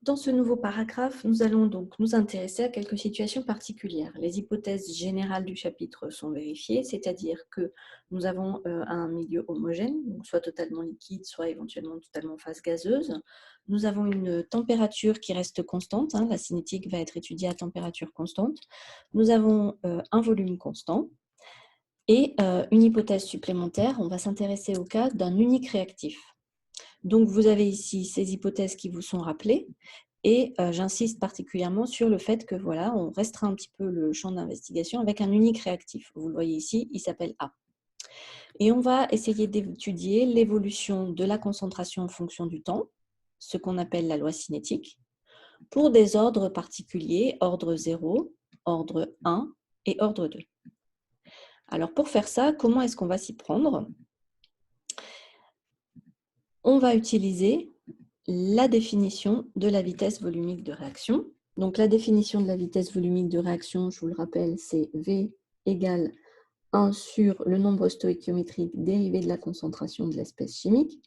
Dans ce nouveau paragraphe, nous allons donc nous intéresser à quelques situations particulières. Les hypothèses générales du chapitre sont vérifiées, c'est-à-dire que nous avons un milieu homogène, donc soit totalement liquide, soit éventuellement totalement en phase gazeuse. Nous avons une température qui reste constante, la cinétique va être étudiée à température constante. Nous avons un volume constant. Et une hypothèse supplémentaire, on va s'intéresser au cas d'un unique réactif. Donc, vous avez ici ces hypothèses qui vous sont rappelées et j'insiste particulièrement sur le fait que voilà, on restreint un petit peu le champ d'investigation avec un unique réactif. Vous le voyez ici, il s'appelle A. Et on va essayer d'étudier l'évolution de la concentration en fonction du temps, ce qu'on appelle la loi cinétique, pour des ordres particuliers, ordre 0, ordre 1 et ordre 2. Alors, pour faire ça, comment est-ce qu'on va s'y prendre? On va utiliser la définition de la vitesse volumique de réaction. Donc, la définition de la vitesse volumique de réaction, je vous le rappelle, c'est V égale 1 sur le nombre stoïchiométrique dérivé de la concentration de l'espèce chimique.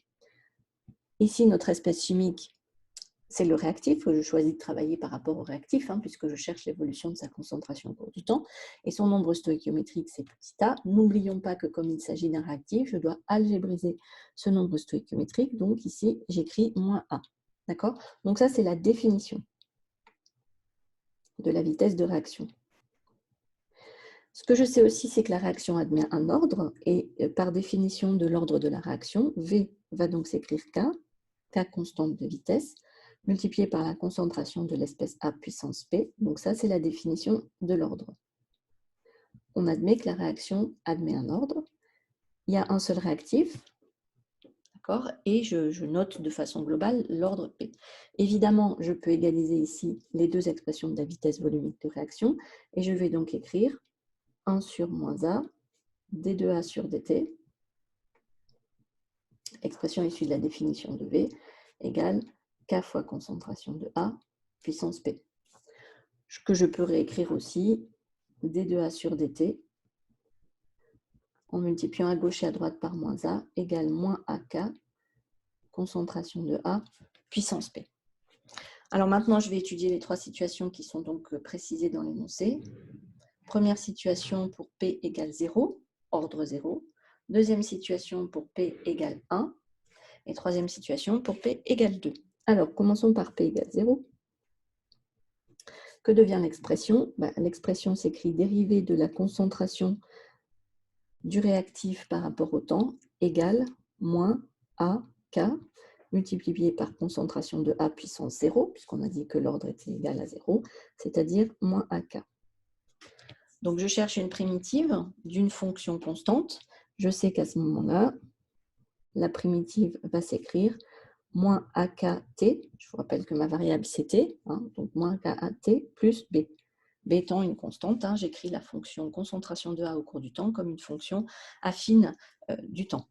Ici, notre espèce chimique, c'est le réactif. Je choisis de travailler par rapport au réactif, puisque je cherche l'évolution de sa concentration au cours du temps. Et son nombre stoïchiométrique, c'est petit a. N'oublions pas que comme il s'agit d'un réactif, je dois algébriser ce nombre stoïchiométrique. Donc ici, j'écris moins a. D'accord? Donc ça, c'est la définition de la vitesse de réaction. Ce que je sais aussi, c'est que la réaction admet un ordre, et par définition de l'ordre de la réaction, V va donc s'écrire K constante de vitesse, multiplié par la concentration de l'espèce A puissance P. Donc ça, c'est la définition de l'ordre. On admet que la réaction admet un ordre. Il y a un seul réactif, d'accord, et je note de façon globale l'ordre P. Évidemment, je peux égaliser ici les deux expressions de la vitesse volumique de réaction, et je vais donc écrire 1 sur moins A, d2A sur dt, expression issue de la définition de V, égale K fois concentration de A puissance P. Que je peux réécrire aussi d2A sur dt en multipliant à gauche et à droite par moins A égale moins AK, concentration de A puissance P. Alors maintenant, je vais étudier les trois situations qui sont donc précisées dans l'énoncé. Première situation pour P égale 0, ordre 0. Deuxième situation pour P égale 1. Et troisième situation pour P égale 2. Alors, commençons par P égale 0. Que devient l'expression? L'expression s'écrit dérivée de la concentration du réactif par rapport au temps égale moins AK multiplié par concentration de A puissance 0, puisqu'on a dit que l'ordre était égal à 0, c'est-à-dire moins AK. Donc, je cherche une primitive d'une fonction constante. Je sais qu'à ce moment-là, la primitive va s'écrire moins AKT, je vous rappelle que ma variable c'est T, donc moins AKT plus B. B étant une constante, j'écris la fonction concentration de A au cours du temps comme une fonction affine du temps.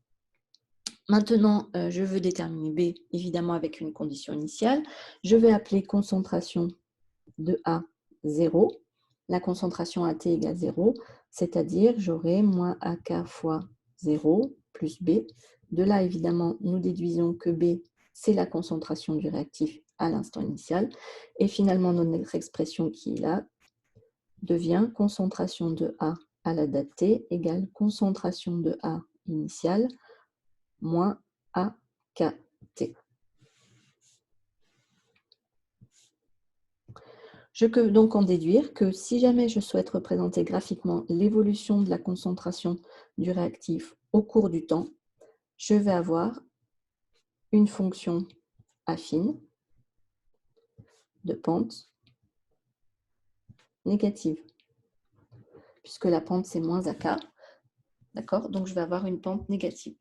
Maintenant, je veux déterminer B, évidemment avec une condition initiale. Je vais appeler concentration de A 0. La concentration à T égale 0, c'est-à-dire j'aurai moins AK fois 0 plus B. De là, évidemment, nous déduisons que B, c'est la concentration du réactif à l'instant initial. Et finalement, notre expression qui est là devient concentration de A à la date T égale concentration de A initiale moins AKT. Je peux donc en déduire que si jamais je souhaite représenter graphiquement l'évolution de la concentration du réactif au cours du temps, je vais avoir une fonction affine de pente négative, puisque la pente c'est moins AK, d'accord? Donc je vais avoir une pente négative.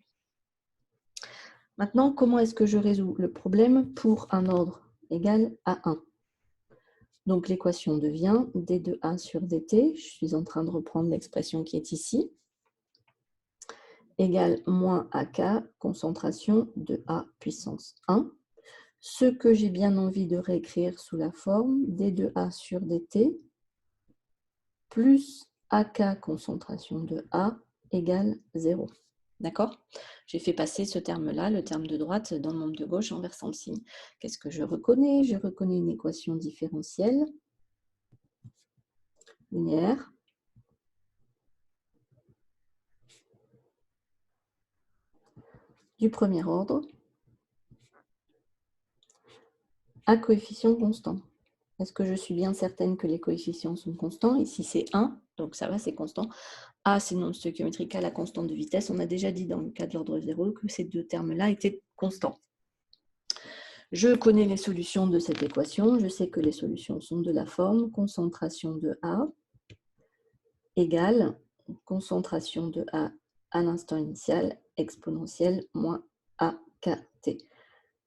Maintenant, comment est-ce que je résous le problème pour un ordre égal à 1? Donc l'équation devient d de A sur dt, je suis en train de reprendre l'expression qui est ici, égale moins AK, concentration de A puissance 1. Ce que j'ai bien envie de réécrire sous la forme d de A sur dt plus AK, concentration de A, égale 0. D'accord? J'ai fait passer ce terme-là, le terme de droite, dans le membre de gauche en versant le signe. Qu'est-ce que je reconnais? Je reconnais une équation différentielle linéaire du premier ordre à coefficient constant. Est-ce que je suis bien certaine que les coefficients sont constants? Ici, c'est 1, donc ça va, c'est constant. A, c'est le nombre stéréométrique à la constante de vitesse. On a déjà dit dans le cas de l'ordre 0 que ces deux termes-là étaient constants. Je connais les solutions de cette équation. Je sais que les solutions sont de la forme concentration de A égale concentration de A à l'instant initial exponentielle moins AKT.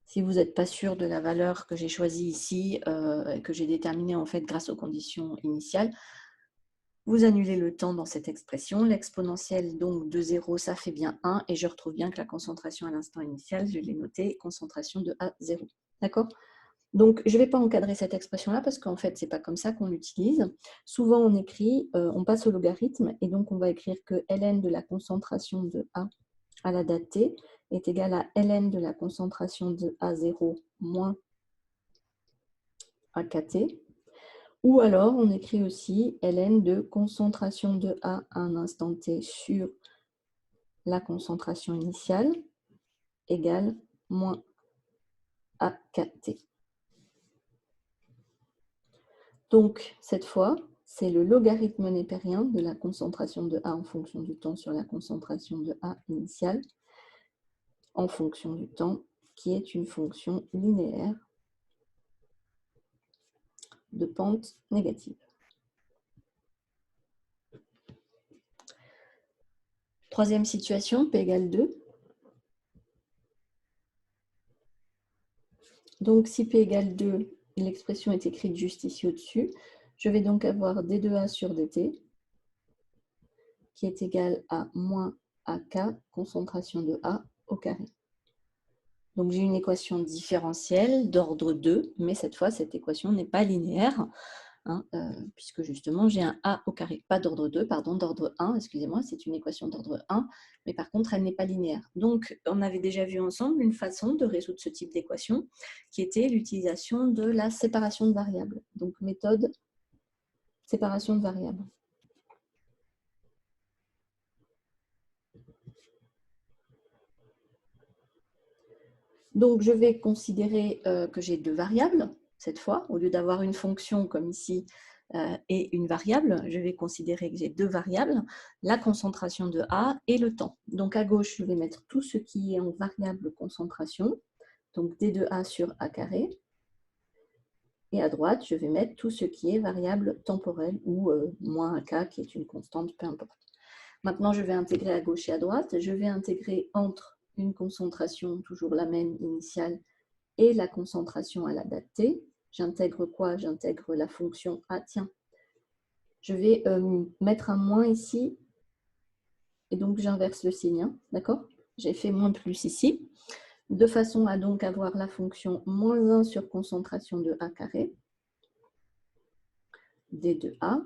Si vous n'êtes pas sûr de la valeur que j'ai choisie ici, que j'ai déterminée en fait grâce aux conditions initiales, vous annulez le temps dans cette expression. L'exponentielle donc de 0, ça fait bien 1, et je retrouve bien que la concentration à l'instant initial, je l'ai notée, concentration de A, 0. D'accord? Donc, je ne vais pas encadrer cette expression-là parce qu'en fait, ce n'est pas comme ça qu'on l'utilise. Souvent, on écrit, on passe au logarithme, et donc on va écrire que ln de la concentration de A à la date t est égal à ln de la concentration de A0 moins AKT. Ou alors, on écrit aussi ln de concentration de A à un instant t sur la concentration initiale égale moins AKT. Donc, cette fois, c'est le logarithme népérien de la concentration de A en fonction du temps sur la concentration de A initiale en fonction du temps, qui est une fonction linéaire de pente négative. Troisième situation, P égale 2. Donc, si P égale 2, l'expression est écrite juste ici au-dessus, je vais donc avoir d2A sur dt qui est égal à moins AK, concentration de A au carré. Donc, j'ai une équation différentielle d'ordre 2, mais cette fois, cette équation n'est pas linéaire, hein, puisque justement, j'ai un A au carré. Pas d'ordre 2, pardon, d'ordre 1, excusez-moi, c'est une équation d'ordre 1, mais par contre, elle n'est pas linéaire. Donc, on avait déjà vu ensemble une façon de résoudre ce type d'équation, qui était l'utilisation de la séparation de variables. Donc, méthode séparation de variables. Donc, je vais considérer que j'ai deux variables, cette fois. Au lieu d'avoir une fonction comme ici et une variable, je vais considérer que j'ai deux variables, la concentration de A et le temps. Donc, à gauche, je vais mettre tout ce qui est en variable concentration, donc D de A sur A carré. Et à droite, je vais mettre tout ce qui est variable temporelle ou moins AK, qui est une constante, peu importe. Maintenant, je vais intégrer à gauche et à droite. Je vais intégrer entre une concentration, toujours la même initiale, et la concentration à la date t. J'intègre quoi? J'intègre la fonction A. Tiens, je vais mettre un moins ici, et donc j'inverse le signe, hein, d'accord? J'ai fait moins plus ici, de façon à donc avoir la fonction moins 1 sur concentration de A carré, d de A,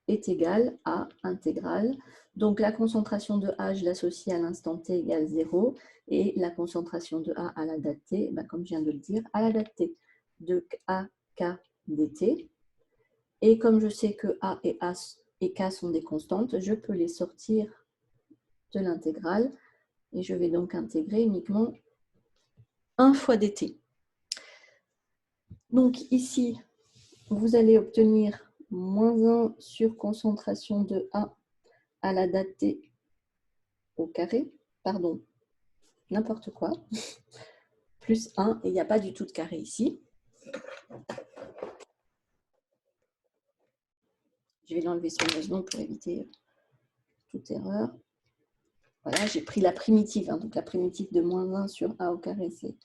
est égal à intégrale. Donc la concentration de A, je l'associe à l'instant t égale 0, et la concentration de A à la date t, ben, comme je viens de le dire, à la date t, de AK dt. Et comme je sais que A et K sont des constantes, je peux les sortir de l'intégrale, et je vais donc intégrer uniquement 1 fois dt. Donc ici, vous allez obtenir moins 1 sur concentration de A à la date t au carré, pardon, n'importe quoi, plus 1, et il n'y a pas du tout de carré ici. Je vais l'enlever soigneusement pour éviter toute erreur. Voilà, j'ai pris la primitive, hein, donc la primitive de moins 1 sur A au carré, c'est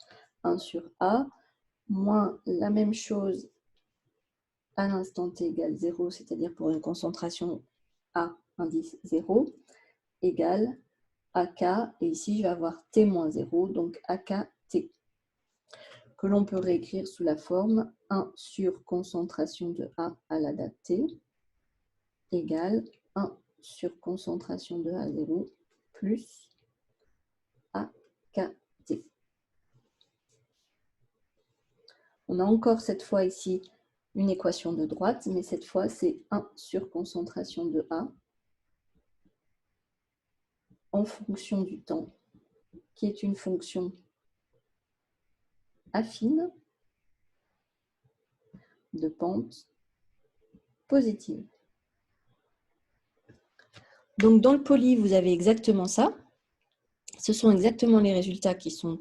1 sur A, moins la même chose à l'instant t égale 0, c'est-à-dire pour une concentration A indice 0, égale AK, et ici je vais avoir T moins 0, donc AKT, que l'on peut réécrire sous la forme 1 sur concentration de A à la date T, égale 1 sur concentration de A0 plus T. On a encore cette fois ici une équation de droite, mais cette fois c'est 1 sur concentration de A en fonction du temps, qui est une fonction affine de pente positive. Donc dans le poly, vous avez exactement ça. Ce sont exactement les résultats qui sont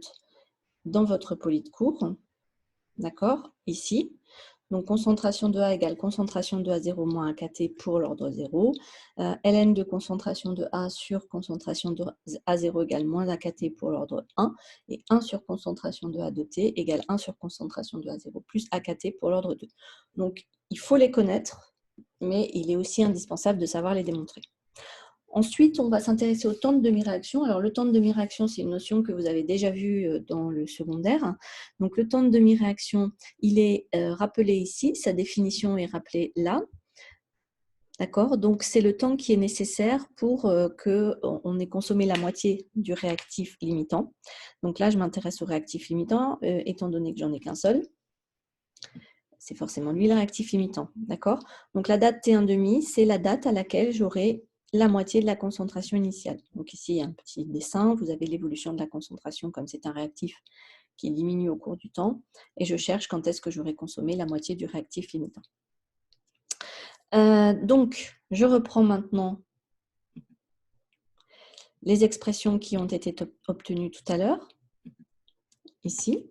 dans votre poly de cours. D'accord? Ici. Donc, concentration de A égale concentration de A0 moins AKT pour l'ordre 0. Ln de concentration de A sur concentration de A0 égale moins AKT pour l'ordre 1. Et 1 sur concentration de A de T égale 1 sur concentration de A0 plus AKT pour l'ordre 2. Donc, il faut les connaître, mais il est aussi indispensable de savoir les démontrer. Ensuite, on va s'intéresser au temps de demi-réaction. Alors, le temps de demi-réaction, c'est une notion que vous avez déjà vue dans le secondaire. Donc, le temps de demi-réaction, il est rappelé ici. Sa définition est rappelée là. D'accord? Donc, c'est le temps qui est nécessaire pour qu'on ait consommé la moitié du réactif limitant. Donc là, je m'intéresse au réactif limitant, étant donné que j'en ai qu'un seul. C'est forcément lui le réactif limitant. D'accord? Donc, la date T1,5, c'est la date à laquelle j'aurai la moitié de la concentration initiale. Donc ici, il y a un petit dessin. Vous avez l'évolution de la concentration, comme c'est un réactif qui diminue au cours du temps. Et je cherche quand est-ce que j'aurai consommé la moitié du réactif limitant. Donc, je reprends maintenant les expressions qui ont été obtenues tout à l'heure, ici.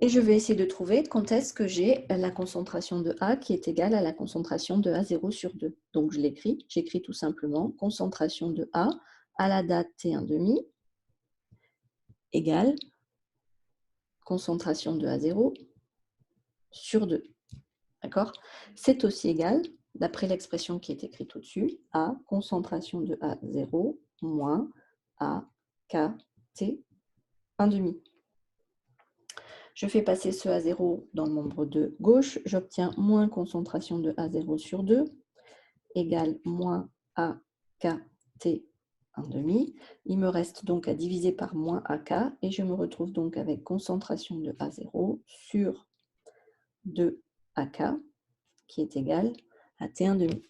Et je vais essayer de trouver quand est-ce que j'ai la concentration de A qui est égale à la concentration de A0 sur 2. Donc, je l'écris. J'écris tout simplement concentration de A à la date T1,5 égale concentration de A0 sur 2. D'accord? C'est aussi égal, d'après l'expression qui est écrite au-dessus, à concentration de A0 moins AKT 1,5. Je fais passer ce A0 dans le membre de gauche. J'obtiens moins concentration de A0 sur 2 égale moins AKT 1,5. Il me reste donc à diviser par moins AK et je me retrouve donc avec concentration de A0 sur 2 AK qui est égal à T1,5.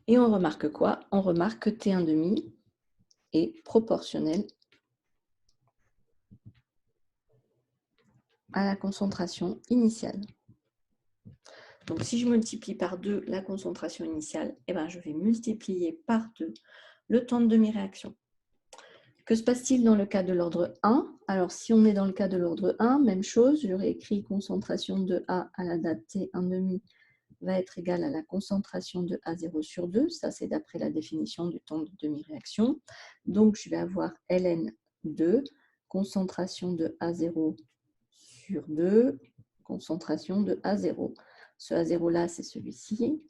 Et on remarque quoi? On remarque que T1,5 est proportionnel à la concentration initiale. Donc, si je multiplie par 2 la concentration initiale, eh ben, je vais multiplier par 2 le temps de demi-réaction. Que se passe-t-il dans le cas de l'ordre 1? Alors, si on est dans le cas de l'ordre 1, même chose, j'aurais écrit concentration de A à la date T1,5 va être égale à la concentration de A0 sur 2. Ça, c'est d'après la définition du temps de demi-réaction. Donc, je vais avoir Ln2, concentration de A0 sur 2, concentration de A0. Ce A0-là, c'est celui-ci.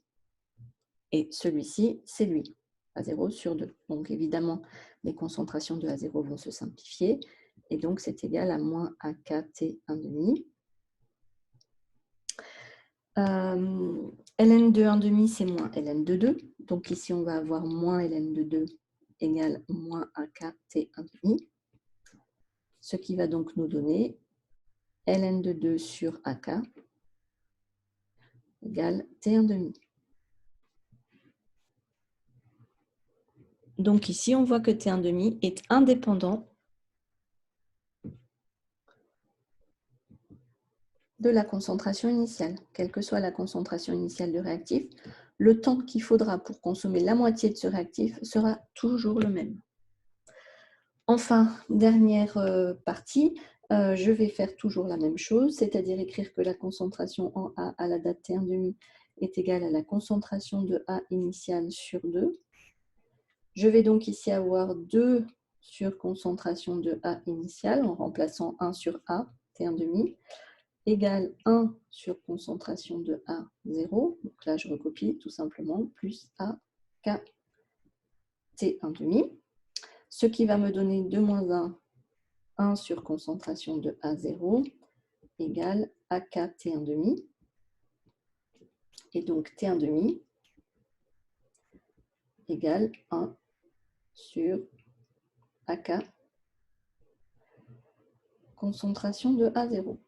Et celui-ci, c'est lui. A0 sur 2. Donc, évidemment, les concentrations de A0 vont se simplifier. Et donc, c'est égal à moins AKT 1,5. Ln de 1,5, c'est moins Ln de 2. Donc ici, on va avoir moins Ln de 2 égale moins AKT 1,5. Ce qui va donc nous donner Ln de 2 sur AK égale T1,5. Donc ici, on voit que T1,5 est indépendant de la concentration initiale. Quelle que soit la concentration initiale du réactif, le temps qu'il faudra pour consommer la moitié de ce réactif sera toujours le même. Enfin, dernière partie, je vais faire toujours la même chose, c'est-à-dire écrire que la concentration en A à la date T1,5 est égale à la concentration de A initiale sur 2. Je vais donc ici avoir 2 sur concentration de A initiale en remplaçant 1 sur A, T1,5, égale 1 sur concentration de A0. Donc là, je recopie tout simplement, plus A, K, T1,5. Ce qui va me donner 2 moins 1 sur concentration de A0 égale AKT 1,5. Et donc T1,5 égale 1 sur AK, concentration de A0.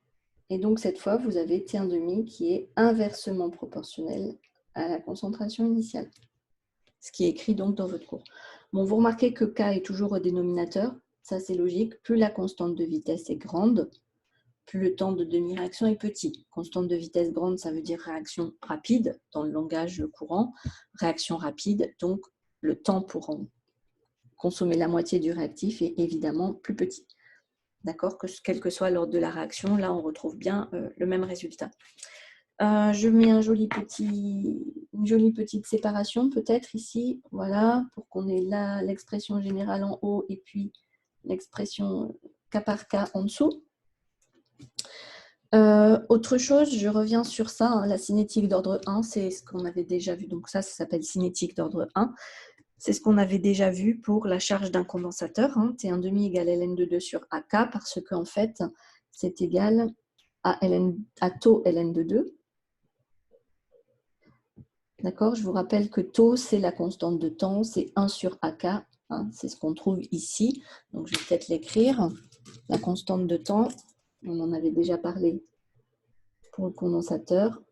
Et donc cette fois, vous avez T1,5 qui est inversement proportionnel à la concentration initiale. Ce qui est écrit donc dans votre cours. Bon, vous remarquez que K est toujours au dénominateur. Ça, c'est logique. Plus la constante de vitesse est grande, plus le temps de demi-réaction est petit. Constante de vitesse grande, ça veut dire réaction rapide dans le langage courant. Réaction rapide, donc le temps pour consommer la moitié du réactif est évidemment plus petit. D'accord? Quel que soit l'ordre de la réaction, là, on retrouve bien le même résultat. Je mets une jolie petite séparation peut-être ici, voilà, pour qu'on ait là l'expression générale en haut et puis l'expression cas par cas en dessous. Autre chose, je reviens sur ça, hein, la cinétique d'ordre 1, c'est ce qu'on avait déjà vu, donc ça s'appelle cinétique d'ordre 1. C'est ce qu'on avait déjà vu pour la charge d'un condensateur, hein, T1,5 égale ln de 2 sur AK, parce qu'en fait, c'est égal à taux ln de 2. D'accord? Je vous rappelle que taux, c'est la constante de temps, c'est 1 sur AK, hein, c'est ce qu'on trouve ici. Donc, je vais peut-être l'écrire. La constante de temps, on en avait déjà parlé pour le condensateur.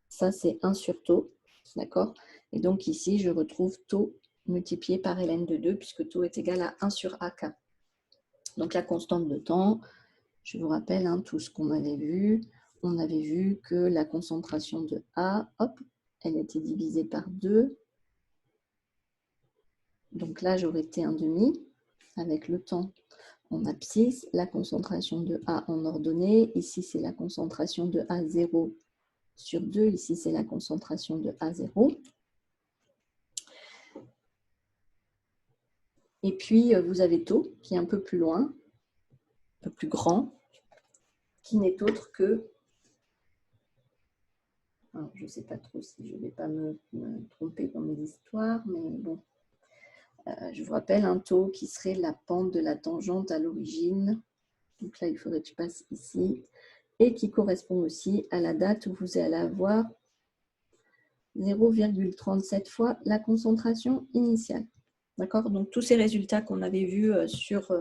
Ça, c'est 1 sur taux, d'accord? Et donc, ici, je retrouve taux multiplié par ln de 2, puisque taux est égal à 1 sur AK. Donc, la constante de temps, je vous rappelle hein, tout ce qu'on avait vu. On avait vu que la concentration de A, hop, elle était divisée par 2. Donc là, j'aurais T1,5 avec le temps en abscisse, la concentration de A en ordonnée. Ici, c'est la concentration de A0 sur 2. Ici, c'est la concentration de A0. Et puis, vous avez taux qui est un peu plus loin, un peu plus grand, qui n'est autre que... Alors, je ne sais pas trop si je ne vais pas me tromper dans mes histoires, mais bon. Je vous rappelle un taux qui serait la pente de la tangente à l'origine. Donc là, il faudrait que je passe ici. Et qui correspond aussi à la date où vous allez avoir 0,37 fois la concentration initiale. D'accord? Donc tous ces résultats qu'on avait vus sur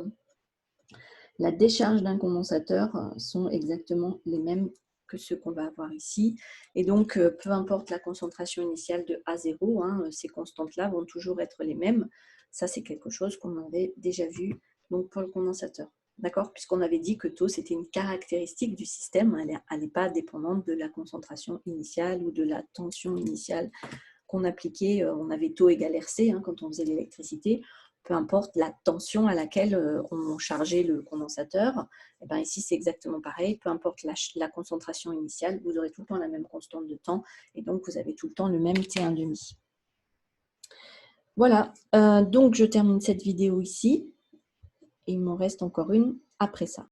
la décharge d'un condensateur sont exactement les mêmes que ceux qu'on va avoir ici. Et donc, peu importe la concentration initiale de A0, hein, ces constantes-là vont toujours être les mêmes. Ça, c'est quelque chose qu'on avait déjà vu donc, pour le condensateur. D'accord? Puisqu'on avait dit que taux, c'était une caractéristique du système. Elle n'est pas dépendante de la concentration initiale ou de la tension initiale qu'on appliquait. On avait taux égal RC hein, quand on faisait l'électricité. Peu importe la tension à laquelle on chargeait le condensateur, et bien ici c'est exactement pareil, peu importe la concentration initiale, vous aurez tout le temps la même constante de temps, et donc vous avez tout le temps le même T1,5. Voilà, donc je termine cette vidéo ici, et il m'en reste encore une après ça.